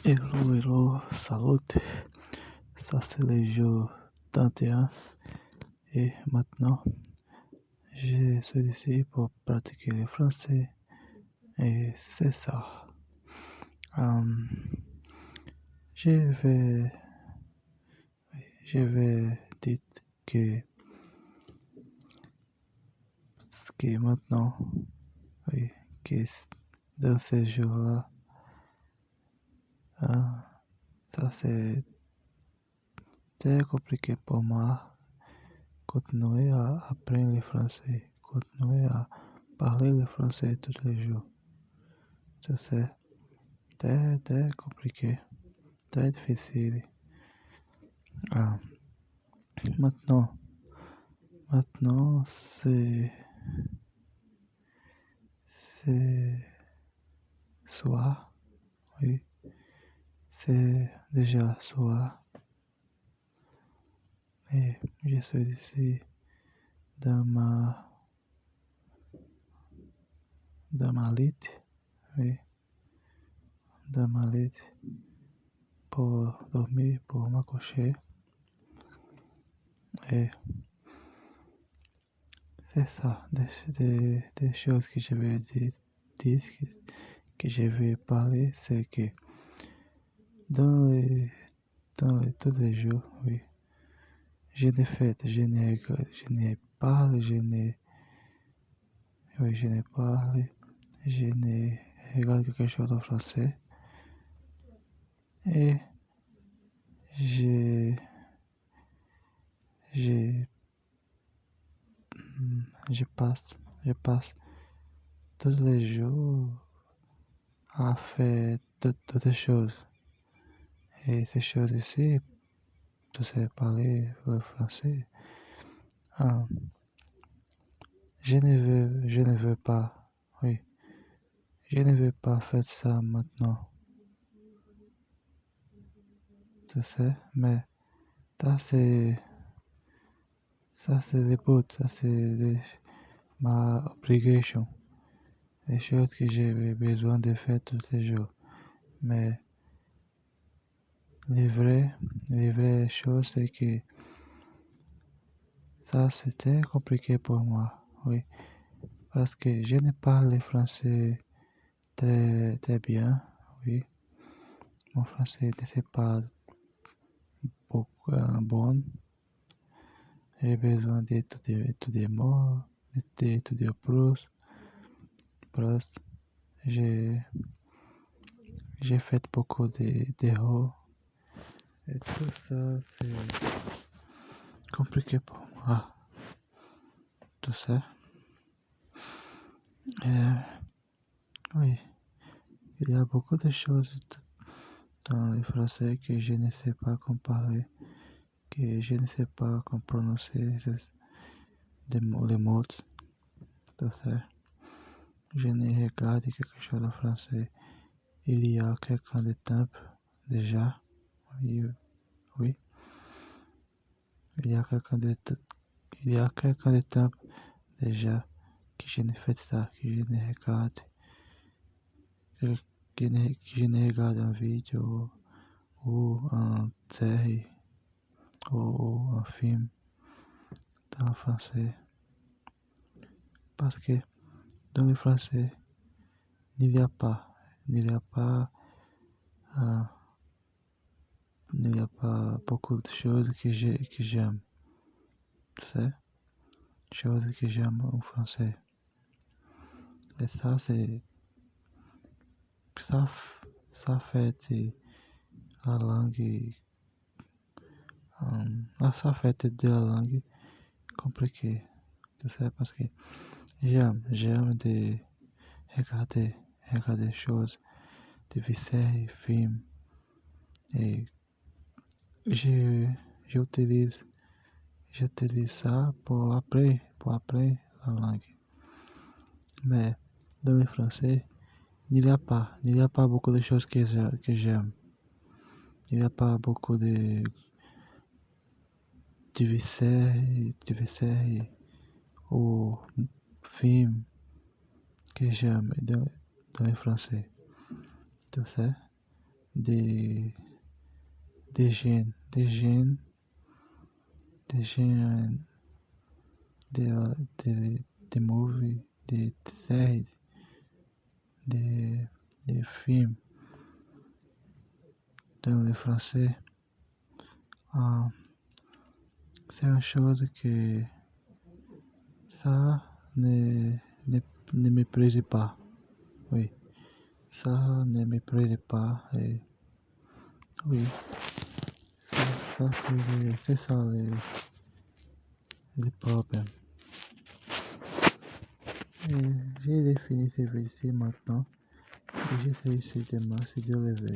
Hello, hello, salut. Ça c'est le jour 31 et maintenant je suis ici pour pratiquer le français et c'est ça. Hum, je vais, je vais dire que, maintenant, oui, que dans ces jours-là, ça c'est très compliqué pour moi continuer à apprendre le français, continuer à parler le français tous les jours. Ça c'est très très compliqué, très difficile. Ah, maintenant, maintenant c'est soir, oui, c'est déjà soir et je suis ici dans ma dans ma lit, oui, dans ma lit pour dormir, pour m'accoucher et c'est ça, des choses que je vais dire que je vais parler, c'est que dans les, tous les jours, oui, je n'ai fait, je n'ai parlé, oui, je n'ai parlé, je n'ai regardé quelque chose en français et j'ai, j'ai, je passe tous les jours à faire toutes les choses. Et ces choses ici, tu sais parler le français. Ah, je ne veux pas, oui, je ne veux pas faire ça maintenant, tu sais, mais ça c'est, ça c'est des bouts, ça c'est ma obligation, des choses que j'ai besoin de faire tous les jours. Mais les vraies choses, c'est que ça c'était compliqué pour moi, oui, parce que je ne parle le français très, très bien, oui. Mon français n'était pas beaucoup bon. J'ai besoin d'étudier mots, d'étudier plus. J'ai, j'ai fait beaucoup d'erreurs. Et tout ça, c'est compliqué pour moi. Tout ça. Et, oui, il y a beaucoup de choses dans le français que je ne sais pas comment parler, que je ne sais pas comment prononcer les mots. Tout ça. Je n'ai regardé quelque chose en français il y a quelques temps déjà. Oui, oui. Il y a quelques temps déjà que je n'ai fait ça, que je n'ai regardé, que je n'ai regardé une vidéo ou une série ou un film dans le français. Parce que dans le français, il n'y a pas, il n'y a pas, euh, il n'y a pas beaucoup de choses que j'aime. Tu sais, choses que j'aime en français. Et ça, c'est, ça, ça fait la langue, ça fait de la langue compliquée. Tu sais, parce que j'aime de regarder choses, de séries, films, et je, j'utilise, j'utilise ça pour apprendre la langue. Mais dans le français, il n'y a pas beaucoup de choses que j'aime. Il n'y a pas beaucoup de séries ou films que j'aime dans le français. Tu sais? des, des gènes, des gènes, des, des movies, des séries, des, des films dans le français. Ah, c'est une chose que ça ne, ne me plaisait pas. Oui, ça ne me plaisait pas. Et oui, c'est ça le problème. Et j'ai défini ces versets maintenant et j'essaie de me lever.